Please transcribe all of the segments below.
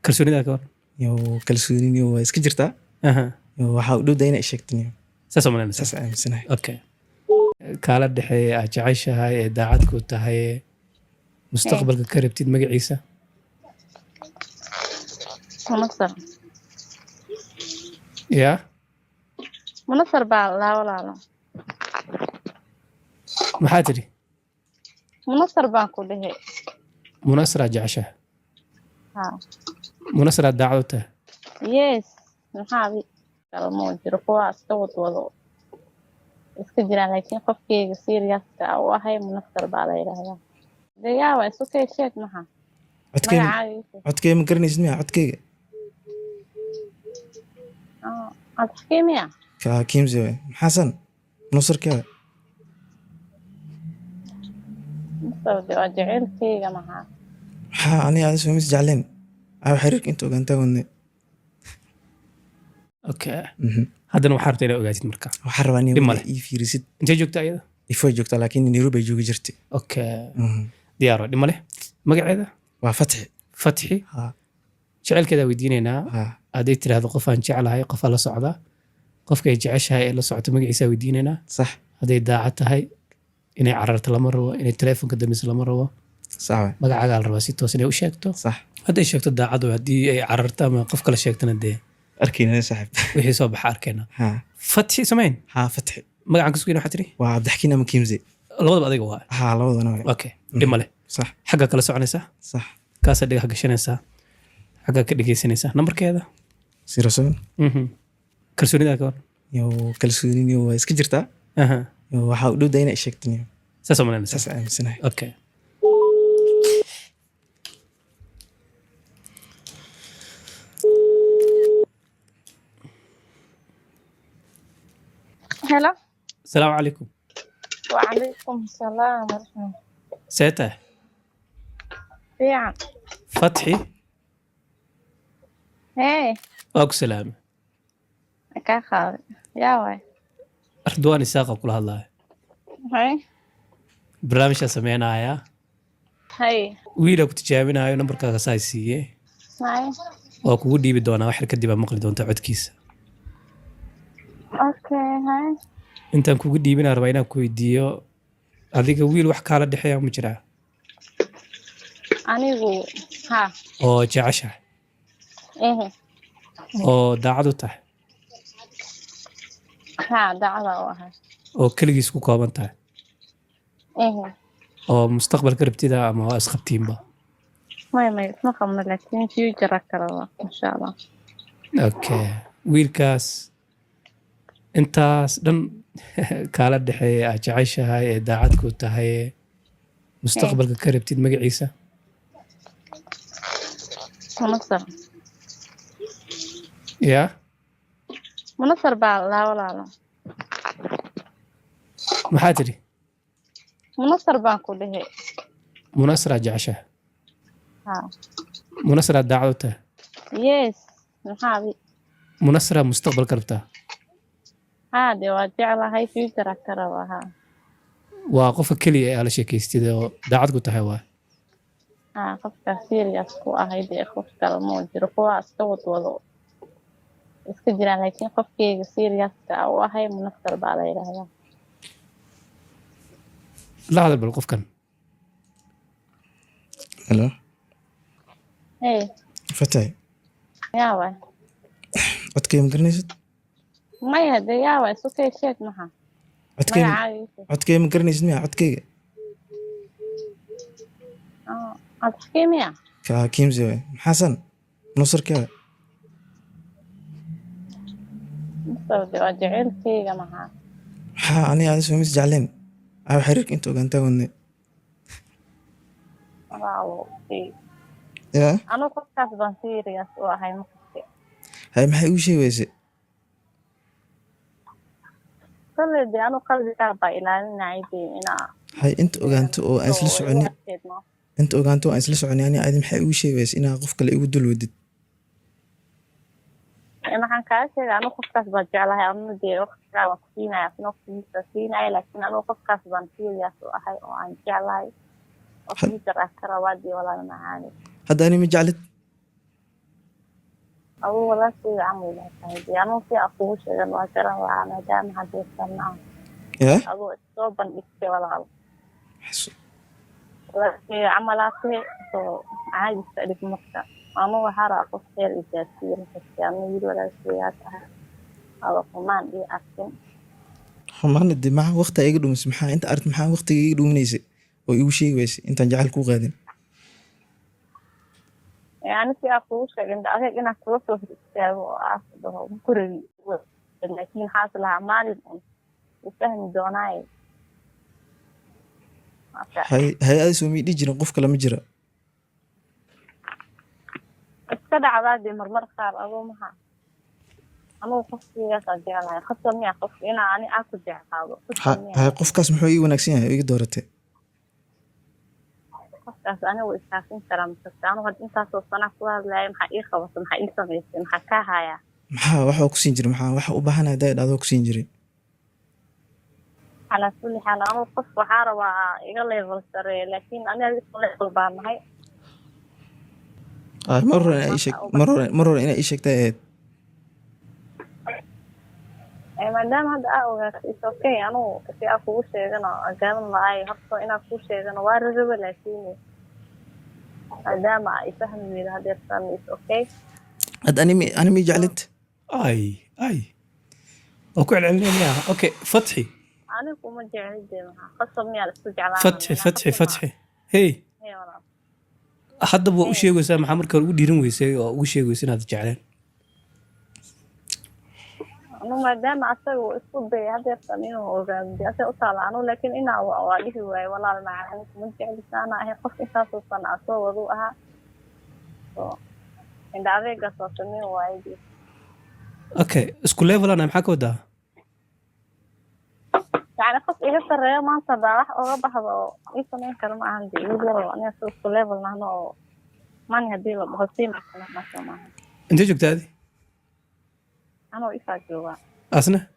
kalsoonida ka war iyo kalsoonini waa iska jirtaa aha waxa u dhowday inay sheegtaniyo saas ma leeyahay saas aaminsanahay okay kala dhaxay aad jeceshahay ee daacad ku tahay mustaqbalka ka rabtid magaciisa منصر ya منصر baa la walaalo maxaa tiri منصر baan ku dhahay munasra jeceshahay ha munasra daacad u tahay yes maxaa bi kalmo jiro kuwa iska wadwado iska jiraan laakiin qofkeyga serious-ka u ahay منصر baa la yiraahdaa deeyaa waa isu kay sheeg maxaa codkeyga ma garanaysid miya codkeyga ad xakiimiya ka kiimse maxaasan nusarkeeda مستودي وجعل فيها معها maxaa aniga aad soo mis jecleen aa xiriirka inta ogaantaa wadne okay haddana waxaa rabtaa inaad ogaatid marka waxaan rabaa inay ii fiirisid intee joogtaa ayada ifoo joogtaa laakiin Nairobi ay joogi jirtay okay diyaaro dhima leh magaceeda waa fatxi ha jecelkeeda weydiinaynaa aday tiraahdo qof aan jecelahay qof la socda qofka ay jeceshahay ee la socdo magaciisa weydiinaynaa sax haday daacad tahay inay cararto lama rabo inay telefoonka damiso lama rabo sax magacaaga la rabaa si toos inay u sheegto sax haday sheegto daacad haddii ay cararto ama qof kale sheegtana dee arkayna saaxiib wixii soo baxa arkayna ha fatxi samayn ha fatxi magacan ka sugayna waxa tiri waa Abdixkiin ama Kiimse labadaba adiga waa ha labadana waa okay dhima leh sax xagga kala soconaysa sax kaasa dhiga gashanaysa xagga ka dhigeysanaysa numberkeeda 07 kalsoonida ka war iyo kalsoonini waa iska jirtaa aha waxa u dhowday inay sheegtaniyo saas ma leeyahay saas aaminsanahay okay هلا السلام عليكم وعليكم السلام ورحمة سيته فيعن فتحي هاي واكو سلامة كاخا يا واي أردوان الساقة كل هالله هاي برنامج سمعنا يا هاي ويلك تجاوبنا هاي نمبر كاسايسية هاي واكو ودي بدونا وحر كدي بمقل دون تعود كيس اوكي هاي انت كو ودي بنا ربعنا كويديو هذيك ويل وح كالا دحيا مجرى انيغو ها او جعشة ايه او داعدو تح ها دعوة واحد او كلجيس كو كوبان تح ايه oo mustaqbalka rabtida ama waa isqabtiinba ما اسمه قمنا لكن فيوتشر كرا ان شاء الله okay wiilkaas intaas dhan kala dhaxeeya aad jeceshahay ee daacad ku tahay mustaqbalka ka rabtid magaciisa منصر ya منصر baa la walaalo maxaa tiri منصر baan ku dhahay munasra jeceshahay ha munasra daacad u tahay yes maxaa bi munasra mustaqbalka rabtaa ha de waa jeclahay future kara waa waa qofka kaliya ee la sheekaystay oo daacad ku tahay waa ha qofka serious ku ahay de qof kale ma jiro kuwa iska wadwado iska jiraan laakiin qofkeyga serious-ka u ahay منصر baa la yiraahdaa la hadal bal qofkan hello hey fatay yaa waay codkeyga ma garanaysid maya de yaa waay isu kay sheeg maxaa codkeyga ma garanaysid miya codkeyga ad xakiimiya ka Kiimse maxaasan nusarkeeda مستودي وجعل فيها معها maxaa aniga aad soo mis jecleen aa xiriirka inta ogaantaa wadne واو ya أنا كنت كاتبة سيريس وهاي مكتئ hay maxay uu sheegayse كل دي أنا قلبي كاتبة إلى نعيدي إنا hay inta ogaanto oo aan isla soconin inta ogaanto aan isla soconin ani aad maxay uu sheegayse inaa qof kale igu dul wadid أنا كان كاتبة أنا كنت كاتبة جعلها أنا دي وقت كاتبة فينا في نقطة فينا لكن أنا كنت كاتبة سيريس وهاي وعن جعلها وفيتر أكثر وادي ولا معاني hadda ani ma jeclid أو ولا شيء عمل يعني في أخوه شيء ما ترى وأنا دام حد يسمع يا أبو الصوب بنكتب ولا حس- ولا شيء عملاته تو عادي تألف مكتب أنا وحرا أخو خير إجازير يعني يقول ولا شيء أو كمان دي أكتم xumaan de maxaa waqti iga dhumis maxaa inta art maxaa waqtiga iga dhuminaysay oo igu sheegi weysay intaan jacayl ku qaadin يعني في أخوه شيء عند أخي أنا كروسه في الكتاب وأخذه بكرة لكن حاصل أعمال وفهم دوناي hay-ada soo mii dhihi jirin qof kale ma jira iskada cadaadii marmar qaar adoo maha anugu qofkiigaas aan jeclahay khasab miya qofka inaa ani aan ku jeclaado hay qofkaas muxuu ii wanaagsan yahay oo iga dooratay qofkaas anigu iskaafin karaa masagta anu had intaasoo sana ku hadlaya maxaa ii qabatay maxaa ii samaysay maxaa kaa hayaa maxaa waxaa ku siin jiray maxaa waxa u baahanahay dayd adoo ku siin jiray calaa kulli xaal anugu qof waxaa rabaa iga level sare laakiin aniga isku level baan nahay mar hore inaa ii sheegtay ahayd maadaama hadda aa ogaatay is okay anugu si aa kugu sheegano gaaban lahay horta inaa kuu sheegano waa raraba laakiin maadaama ay fahmi weyda hadeertan is okay had animi jeclid ay oo ku celcelinaya okay fatxi anigu kuma jeclide maxaa qasab miyaa la isku jeclaan fatxi hey hadda waa u sheegaysaa maxaa marka ugu dhiiran weysay oo ugu sheegaysaa inaad jecleen anu maadaama asaga uu isku dayay hadeertan inuu ogaado asaga u taala anu laakiin inaa waa dhihi waayo walaal macaan kuma jeclisaana ahay qof intaasoo sana soo wadu ahaa indha adeegaas waa sameyn waayay okay isku levelana maxaa ka wadaa يعني قف إيه السرية ما أنت بعرف أو بحض أو إيه سمين كلام عندي يقول أنا سو ليفل نحن ما نهدي له بحسين مثلا ما شاء الله أنت جوك تادي أنا وإيش جوا أصلا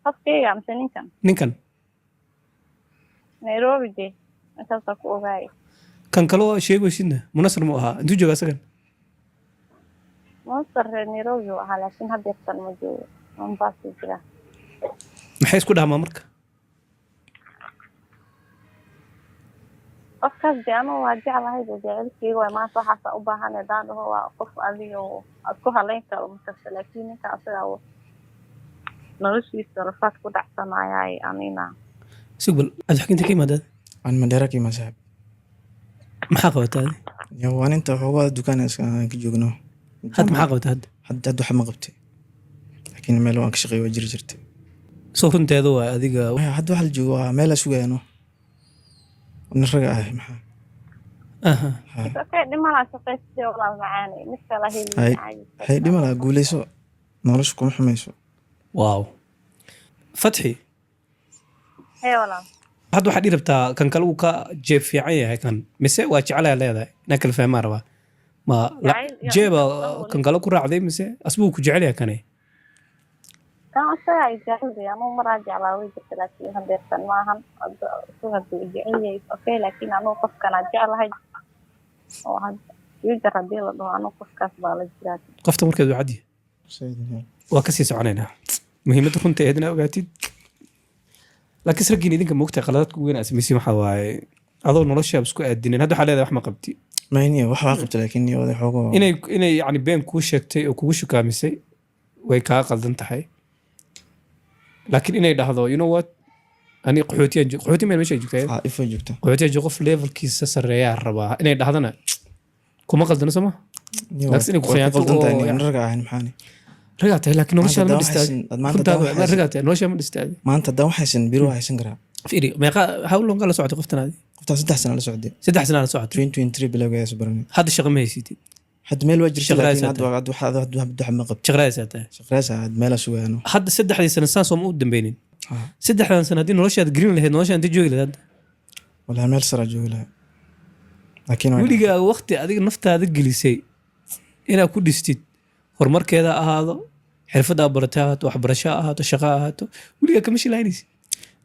قف كي عم سنين كان نيكن نيروبي دي أنت تقول باي كان كلو شيء وشينه مناصر موها أنت جوك أسكن مصر نيروبي وحالا شين هدي أكثر مجو من باسي كده maxay isku dhamaa marka qofkaas de anu waa jeclahay de jecelkeyga waay maanta waxaasa u baahan daan dhaho waa qof adiga aad ku halayn karo markasta laakiin ninka asaga noloshiisa rafaad ku dhacsanayay anina sugbal aad xakinta ka imaadaad aan madheera ka imaa saaxib maxaa qabataadi waan inta xoogaa dukaan ka joogno hadda maxaa qabata hadda waxa ma qabtay laakiin meel waan ka shaqeeyo waa jiri jirtay soo runteedu waa adiga hadda waxa la joogo waa meel sugayano naraga ah maxaa okay dhimala shaqeystay walaal macaan mid kala heli hay dhimala guuleyso nolosha kuma xumayso waaw fatxi hey walaal hadda waxaad ii rabtaa kan kale uu ka jeeb fiican yahay kan mise waa jeclaa leedahay inaa kala fahmaa rabaa ma jeeba kan kale ku raacday mise asbuu ku jecel yahay kane كان أشياء جاهزة أنا مرة جعلوا يجت لكن هذا السنوات شو هذا جعلي أوكي لكن أنا قف كان جعل هاي وهذا يجرى ديل أنا قف كاس بالجرات قفت مركز عادي وكسيس علينا مهمة كنت هدنا وقتي لكن سرقيني ذيك مقطع قلادك وين أسميسي محاواي أظن نرشة بسكو الدين هذا حالة وح ما قبتي ما هني وح عقبت لكني هذا حقوق إني يعني بين كوشكتي وكوشو كامسي ويكا قلدنت حي لكن إني لحظة you know what أنا قحوتي من مش أجوكتها إفا جوكتها قحوتي أجوك ليفل كيس سريع الربا إني لحظة كم قلدنا سما لكن إني قحوتي قلدنتني أنا رجع عن محاني رجعت لكن نورش ما استاد رجعت نورش ما استاد ما أنت داو حسن بيروح حسن قرا فيري ما حاولوا قالوا سعودي قفتنا هذه قفتها 6 سنة على سعودي 6 سنين على سعودي 2023 بلا جاي سبرني هذا الشغل ما يسيتي حد ميل وجر شغلات هذا بده حمق قبت شغلات هذا ميل سوى أنا حد 6 سنة سانس ومو قدام بينين 6 سنة دي نورش جرين له نورش أنت جوي له ولا ميل سر جوي له لكن ولي وقت هذيك النفط هذا جلسي إلى كل استيد هرمر كذا هذا حرفة برتات وحبرشات وشقات ولي كم شيء لينيس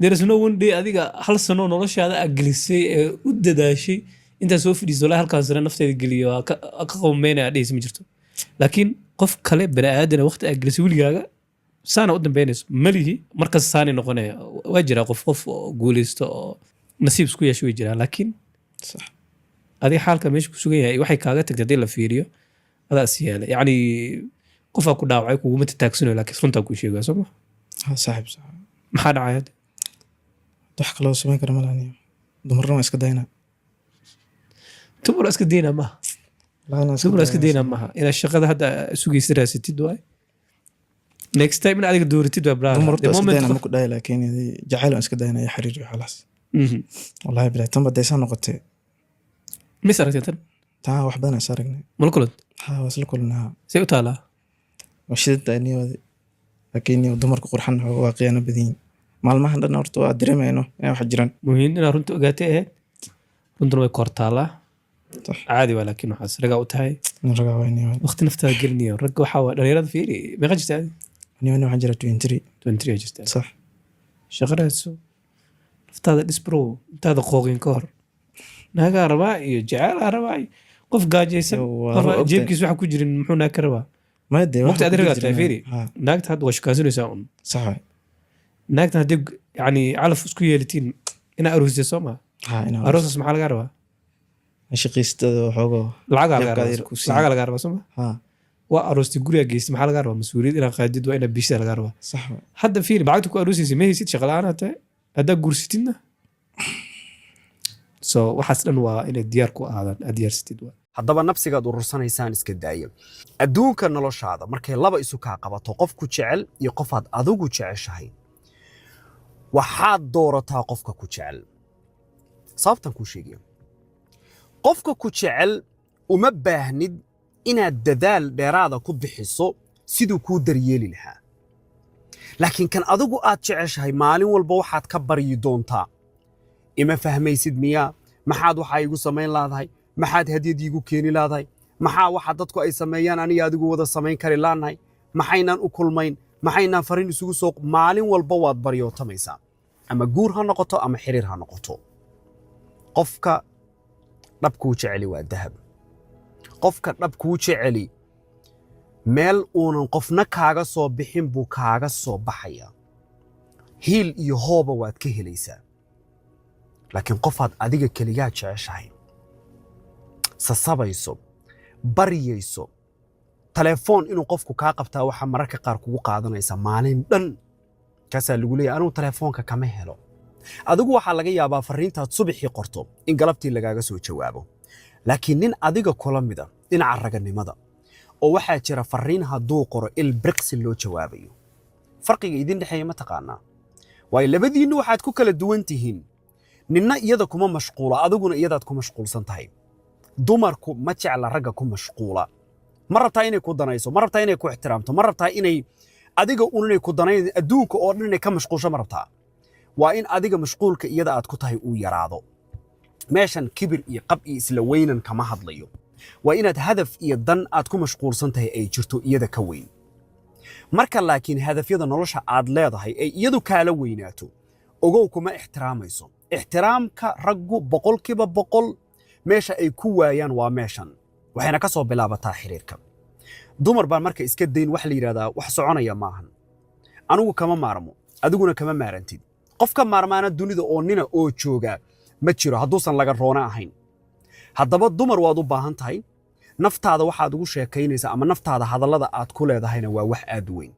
there is no one day هذيك هل سنة نورش هذا جلسي وددا شيء أنت سوف تدي زولا هالكانسر نفط هذا جليو أكقوم بينه هذا اسمه جرتو لكن qof kale bani aadana waqti aad gelisay weligaaga saana u dambeynayso malihi markas saani noqonaya waa jira qof oo guuleysto oo nasiib isku yeesho way jiraan laakiin صح adiga xaalka meesha ku sugan yahay waxay kaaga tagtay hadii la fiiriyo adaa is yeelay yacni qofaa ku dhaawacay kuguma tataagsanayo laakiin runtaa kuu sheegaya soo ma ها صاحب صح maxaa dhacay hadda wax kale oo samayn kara ma lahan dumarna waa iska daynaa dumar iska deyna maaha dumar iska deyna maaha inaad shaqada hadda sugaysa raasatid waay next time in adiga dooratid waa brother dumar the iska moment daynaa ma ku dhahay laakiin jacayl aan iska daynaa iyo xiriir iyo xalaas wallahi bilaay tan badaysaa noqotay mis aragtay tan taa wax badan is aragnay mal kulad haa waa isla kulnaa say u taalaa waa shidada niyoodi laakiin dumarku qurxan waa qiyaano badan maalmahan dhan horta waa dareemayno inay wax jiraan muhiim inaad runta ogaatay ahayd runtuna way kor taalaa صح caadi waa laakiin waxaas ragaa u tahay ragaa waa niyo waqti naftaada gelinayo ragga waxaa waa dhalinyarada fiiri meeqa jirta adi niyo waxaan jira 23 23 jirta صح shaqadaas naftaada dhisbro intaada qooqin ka hor naagaa rabaa iyo jacaalaa rabaa iyo qof gaajaysan Waa qof ogtahay. jeebkiis waxa ku jirin muxuu naag ka rabaa ما يدري waqti adi ragaa tahay fiiri ها naagta hadda waa shukaasanaysaa un صح naagtan haddii yani calaf isku yeelitiin inaa aroosday soo maa ها انا aroosas maxaa lagaa rabaa shaqeystada waxoogo lacagaa Jeebkaada lagaa yar rabaa ku siin. lacagaa lagaa rabaa soo maa ها waa aroostay gurigaa geystay maxaa lagaa rabaa mas-uuliyad inaad qaadid waa inaad bishida lagaa rabaa صح hadda fiiri lacagta ku aroosaysa ma haysid shaqa la-aan tahay haddaa guursatidna so waxaas dhan waa inay diyaar ku ahaadaan aad diyaarsatid waa haddaba nafsigaad urursanaysaan iska daaya adduunka noloshaada markay laba isu kaa qabato qof ku jecel iyo qofaad adigu jeceshahay waxaad doorataa qofka ku jecel sababtan kuu sheegaya qofka ku jecel uma baahnid inaad dadaal dheeraada ku bixiso siduu kuu daryeeli lahaa laakiin kan adigu aad jeceshahay maalin walba waxaad ka baryi doontaa ima fahmaysid miyaa maxaad waxaa igu samayn laadahay maxaad hadiyad iigu keeni laadahay maxaa waxa dadku ay sameeyaan aniga adigu wada samayn kari laanahay maxaynaan u kulmayn maxaynaan fariin isugu soo maalin walba waad baryootamaysaa ama guur ha noqoto ama xiriir ha noqoto qofka dhabkuu jeceli waa dahab qofka dhabkuu jeceli meel uunan qofna kaaga soo bixin buu kaaga soo baxaya hiil iyo hooba waad ka helaysaa laakiin qofaad adiga keligaa jeceshahay sasabayso baryayso telefoon inuu qofku kaa qabtaa waxaa mararka qaar kugu qaadanaysa maalin dhan kaasaa lagu leeyahay anugu telefoonka kama helo adigu waxaa laga yaabaa fariintaad subaxii qorto in galabtii lagaaga soo jawaabo laakiin nin adiga kula mida dhinaca raganimada oo waxaa jira fariin hadduu qoro ilbriqsi loo jawaabayo farqiga idin dhexeeya ma taqaanaa waayo labadiinnu waxaad ku kala duwan tihiin ninna iyada kuma mashquula adiguna iyadaad ku mashquulsan tahay dumarku ma jecla ragga ku mashquula ma rabtaa inay ku danayso ma rabtaa inay ku ixtiraamto ma rabtaa inay adiga unanay ku danayn adduunka oo dhan inay ka mashquulsho ma rabtaa waa in adiga mashquulka iyada aad ku tahay uu yaraado meeshan kibir iyo qab iyo isla weynan kama hadlayo waa inaad hadaf iyo dan aad ku mashquulsan tahay ay jirto iyada ka weyn marka laakiin hadafyada nolosha aad leedahay ay iyadu kaala weynaato ogow kuma ixtiraamayso ixtiraamka raggu 100% meesha ay ku waayaan waa meeshan waxayna ka soo bilaabataa xiriirka dumar baan marka iska dayn wax la yiraahdaa wax soconaya maahan anigu kama maarmo adiguna kama maarantid qofka maarmaana dunida oo nina oo jooga ma jiro hadduusan laga roona ahayn haddaba dumar waad u baahan tahay naftaada waxaad ugu sheekaynaysaa ama naftaada hadallada aad ku leedahayna waa wax aad u weyn